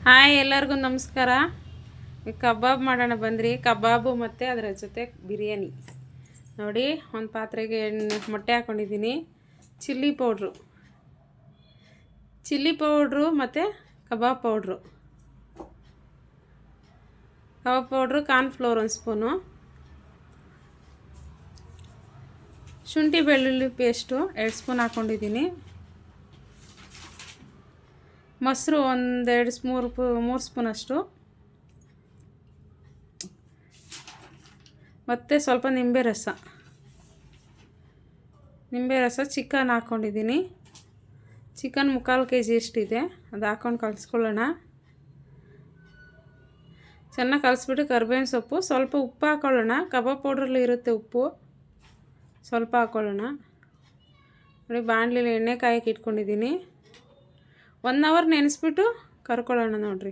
Hi ಎಲ್ಲರಿಗೂ ನಮಸ್ಕಾರ. ಕಬಾಬ್ ಮಾಡೋಣ ಬಂದ್ರಿ. ಕಬಾಬು ಮತ್ತು ಅದರ ಜೊತೆ ಬಿರಿಯಾನಿ. ನೋಡಿ, ಒಂದು ಪಾತ್ರೆಗೆ ಮೊಟ್ಟೆ ಹಾಕ್ಕೊಂಡಿದ್ದೀನಿ, ಚಿಲ್ಲಿ ಪೌಡ್ರು ಮತ್ತು ಕಬಾಬ್ ಪೌಡ್ರು, ಕಾರ್ನ್ಫ್ಲೋರ್ 1 ಸ್ಪೂನು, ಶುಂಠಿ ಬೆಳ್ಳುಳ್ಳಿ ಪೇಸ್ಟು 2 ಸ್ಪೂನ್ ಹಾಕ್ಕೊಂಡಿದ್ದೀನಿ, ಮೊಸರು 3 ಸ್ಪೂನಷ್ಟು, ಮತ್ತು ಸ್ವಲ್ಪ ನಿಂಬೆ ರಸ. ಚಿಕನ್ ಹಾಕ್ಕೊಂಡಿದ್ದೀನಿ. ಚಿಕನ್ 3/4 kg ಎಷ್ಟಿದೆ ಅದು ಹಾಕ್ಕೊಂಡು ಕಲಿಸ್ಕೊಳ್ಳೋಣ. ಚೆನ್ನಾಗಿ ಕಲಿಸ್ಬಿಟ್ಟು ಕರಿಬೇವಿನ ಸೊಪ್ಪು, ಸ್ವಲ್ಪ ಉಪ್ಪು ಹಾಕ್ಕೊಳ್ಳೋಣ. ಕಬಾಬ್ ಪೌಡ್ರಲ್ಲಿ ಇರುತ್ತೆ ಉಪ್ಪು, ಸ್ವಲ್ಪ ಹಾಕ್ಕೊಳ್ಳೋಣ. ನೋಡಿ, ಬಾಣಲಿಲಿ ಎಣ್ಣೆ ಕಾಯಕ್ಕೆ ಇಟ್ಕೊಂಡಿದ್ದೀನಿ. 1 ಅವರ್ ನೆನೆಸ್ಬಿಟ್ಟು ಕರ್ಕೊಳ್ಳೋಣ. ನೋಡಿರಿ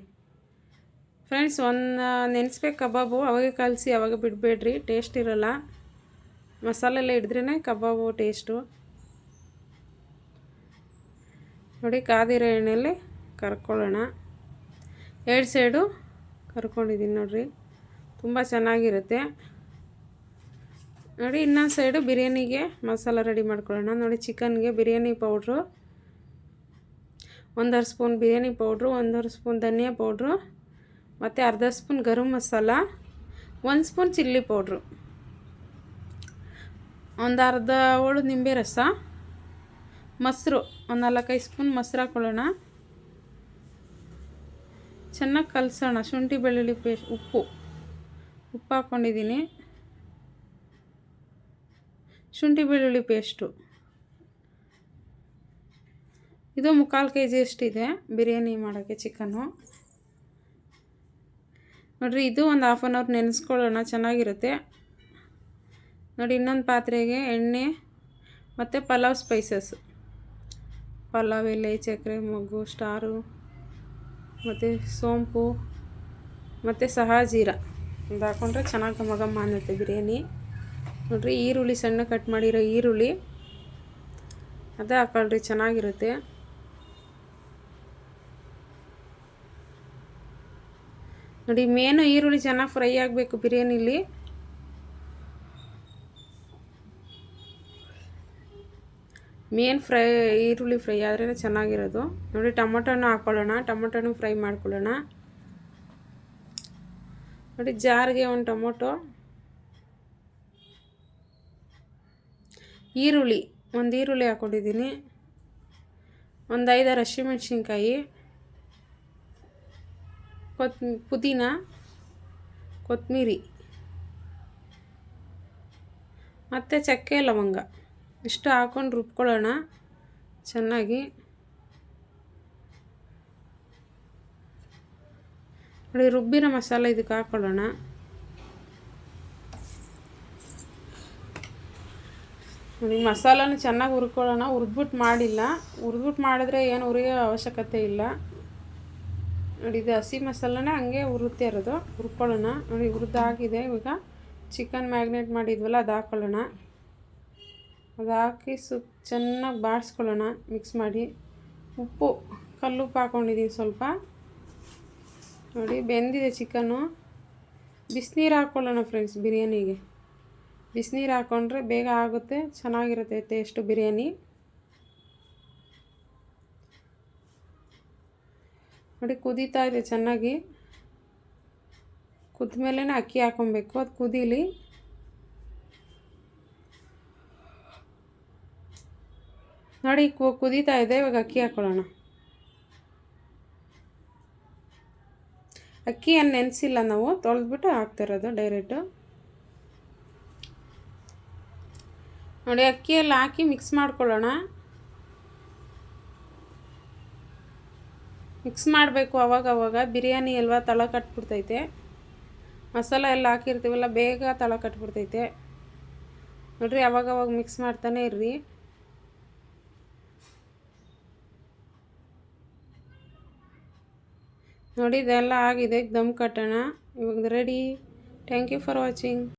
ಫ್ರೆಂಡ್ಸ್, ನೆನೆಸ್ಬೇಕು ಕಬಾಬು. ಅವಾಗೆ ಕಲಸಿ ಅವಾಗ ಬಿಡಬೇಡ್ರಿ, ಟೇಸ್ಟ್ ಇರೋಲ್ಲ. ಮಸಾಲೆ ಎಲ್ಲ ಹಿಡಿದ್ರೇ ಕಬಾಬು ಟೇಸ್ಟು. ನೋಡಿ, ಕಾದಿರೋ ಎಣ್ಣೆಯಲ್ಲಿ ಕರ್ಕೊಳ್ಳೋಣ. 2 ಸೈಡು ಕರ್ಕೊಂಡಿದ್ದೀನಿ ನೋಡಿರಿ, ತುಂಬ ಚೆನ್ನಾಗಿರುತ್ತೆ. ನೋಡಿ, ಇನ್ನೊಂದು ಸೈಡು ಬಿರಿಯಾನಿಗೆ ಮಸಾಲ ರೆಡಿ ಮಾಡ್ಕೊಳ್ಳೋಣ. ನೋಡಿ, ಚಿಕನ್ಗೆ biryani powder 1/2 spoon biryani powder, 1/2 spoon ಧನಿಯಾ ಪೌಡ್ರು, ಮತ್ತು 1/2 ಸ್ಪೂನ್ ಗರಂ ಮಸಾಲ, 1 ಸ್ಪೂನ್ ಚಿಲ್ಲಿ ಪೌಡ್ರು, ಒಂದು ಅರ್ಧ ಹೋಳು ನಿಂಬೆ ರಸ, ಮೊಸರು 4-5 ಸ್ಪೂನ್ ಮೊಸರು ಹಾಕ್ಕೊಳ್ಳೋಣ. ಚೆನ್ನಾಗಿ ಕಲಸೋಣ. ಶುಂಠಿ ಬೆಳ್ಳುಳ್ಳಿ ಪೇಸ್ಟ್, ಉಪ್ಪು ಹಾಕ್ಕೊಂಡಿದ್ದೀನಿ. ಶುಂಠಿ ಬೆಳ್ಳುಳ್ಳಿ ಪೇಸ್ಟು ಇದು 3/4 kg ಎಷ್ಟಿದೆ ಬಿರಿಯಾನಿ ಮಾಡೋಕ್ಕೆ ಚಿಕನ್ನು. ನೋಡಿರಿ, ಇದು ಒಂದು 1/2 ಅವರ್ ನೆನೆಸ್ಕೊಳ್ಳೋಣ, ಚೆನ್ನಾಗಿರುತ್ತೆ. ನೋಡಿ, ಇನ್ನೊಂದು ಪಾತ್ರೆಗೆ ಎಣ್ಣೆ ಮತ್ತು ಪಲಾವ್ ಸ್ಪೈಸಸ್, ಪಲಾವ್ ಎಲೆ, ಚಕ್ಕೆ, ಮೊಗ್ಗು, ಸ್ಟಾರು, ಮತ್ತು ಸೋಂಪು ಮತ್ತು ಜೀರ ಇದು ಹಾಕ್ಕೊಂಡ್ರೆ ಚೆನ್ನಾಗಿ ಘಮ ಅನ್ನುತ್ತೆ ಬಿರಿಯಾನಿ. ನೋಡಿರಿ, ಈರುಳ್ಳಿ ಸಣ್ಣ ಕಟ್ ಮಾಡಿರೋ ಈರುಳ್ಳಿ ಅದೇ ಹಾಕ್ಕೊಳ್ರಿ, ಚೆನ್ನಾಗಿರುತ್ತೆ. ನೋಡಿ, ಮೇನು ಈರುಳ್ಳಿ ಚೆನ್ನಾಗಿ ಫ್ರೈ ಆಗಬೇಕು ಬಿರಿಯಾನಿಲಿ. ಈರುಳ್ಳಿ ಫ್ರೈ ಆದ್ರೇ ಚೆನ್ನಾಗಿರೋದು. ನೋಡಿ, ಟೊಮೊಟೊನ ಹಾಕ್ಕೊಳ್ಳೋಣ. ಟೊಮೊಟೊನು ಫ್ರೈ ಮಾಡ್ಕೊಳ್ಳೋಣ. ನೋಡಿ, ಜಾರ್ಗೆ ಒಂದು ಟೊಮೊಟೊ, ಒಂದು ಈರುಳ್ಳಿ ಹಾಕ್ಕೊಂಡಿದ್ದೀನಿ, ಒಂದು 5-6 ಹಸಿಮೆಣ್ಸಿನ್ಕಾಯಿ, ಪುದೀನ, ಕೊತ್ತಂಬರಿ ಮತ್ತು ಚಕ್ಕೆ ಲವಂಗ ಇಷ್ಟು ಹಾಕ್ಕೊಂಡು ರುಬ್ಕೊಳ್ಳೋಣ ಚೆನ್ನಾಗಿ. ನೋಡಿ, ರುಬ್ಬಿರೋ ಮಸಾಲೆ ಇದಕ್ಕೆ ಹಾಕ್ಕೊಳ್ಳೋಣ. ನೋಡಿ, ಮಸಾಲನ ಚೆನ್ನಾಗಿ ಹುರ್ಕೊಳ್ಳೋಣ. ಹುರಿದ್ಬಿಟ್ಟು ಮಾಡಿದ್ರೆ ಏನು ಹುರಿಯೋ ಅವಶ್ಯಕತೆ ಇಲ್ಲ. ನೋಡಿ, ಇದು ಹಸಿ ಮಸಾಲನೇ ಹಂಗೆ ಹುರ್ಕೊಳ್ಳೋಣ. ನೋಡಿ, ಹುರಿದಾಗಿದೆ. ಇವಾಗ ಚಿಕನ್ ಮ್ಯಾಗ್ನೇಟ್ ಮಾಡಿದ್ವಲ್ಲ ಅದು ಹಾಕ್ಕೊಳ್ಳೋಣ. ಅದು ಹಾಕಿ ಚೆನ್ನಾಗಿ ಬಾಡಿಸ್ಕೊಳ್ಳೋಣ, ಮಿಕ್ಸ್ ಮಾಡಿ. ಉಪ್ಪು, ಕಲ್ಲುಪ್ಪು ಹಾಕ್ಕೊಂಡಿದ್ದೀನಿ ಸ್ವಲ್ಪ. ನೋಡಿ, ಬೆಂದಿದೆ ಚಿಕನ್ನು. ಬಿಸಿನೀರು ಹಾಕ್ಕೊಳ್ಳೋಣ ಫ್ರೆಂಡ್ಸ್. ಬಿರಿಯಾನಿಗೆ ಬಿಸಿನೀರು ಹಾಕ್ಕೊಂಡ್ರೆ ಬೇಗ ಆಗುತ್ತೆ, ಚೆನ್ನಾಗಿರುತ್ತೆ ಟೇಸ್ಟು ಬಿರಿಯಾನಿ. ನೋಡಿ, ಕುದೀತಾ ಇದೆ ಚೆನ್ನಾಗಿ. ಕುದ್ಮೇಲೆ ಅಕ್ಕಿ ಹಾಕ್ಕೊಬೇಕು, ಅದು ಕುದೀಲಿ. ನೋಡಿ, ಕುದೀತಾ ಇದೆ. ಇವಾಗ ಅಕ್ಕಿ ಹಾಕ್ಕೊಳ್ಳೋಣ. ಅಕ್ಕಿ ಏನು ನೆನೆಸಿಲ್ಲ, ನಾವು ತೊಳೆದ್ಬಿಟ್ಟು ಹಾಕ್ತಿರೋದು ಡೈರೆಕ್ಟು. ನೋಡಿ, ಅಕ್ಕಿಯಲ್ಲಿ ಹಾಕಿ ಮಿಕ್ಸ್ ಮಾಡ್ಕೊಳ್ಳೋಣ. ಮಿಕ್ಸ್ ಮಾಡಬೇಕು ಅವಾಗವಾಗ. ಬಿರಿಯಾನಿ ಅಲ್ವಾ, ತಳ ಕಟ್ಬಿಡ್ತೈತೆ. ಮಸಾಲ ಎಲ್ಲ ಹಾಕಿರ್ತೀವಲ್ಲ, ಬೇಗ ತಳ ಕಟ್ಬಿಡ್ತೈತೆ. ನೋಡಿರಿ, ಅವಾಗವಾಗ ಮಿಕ್ಸ್ ಮಾಡ್ತಾನೆ ಇರ್ರಿ. ನೋಡಿ, ಇದೆಲ್ಲ ಆಗಿದೆ. ದಮ್ ಕಟ್ಟೋಣ. ಇವಾಗ ready. Thank you for watching.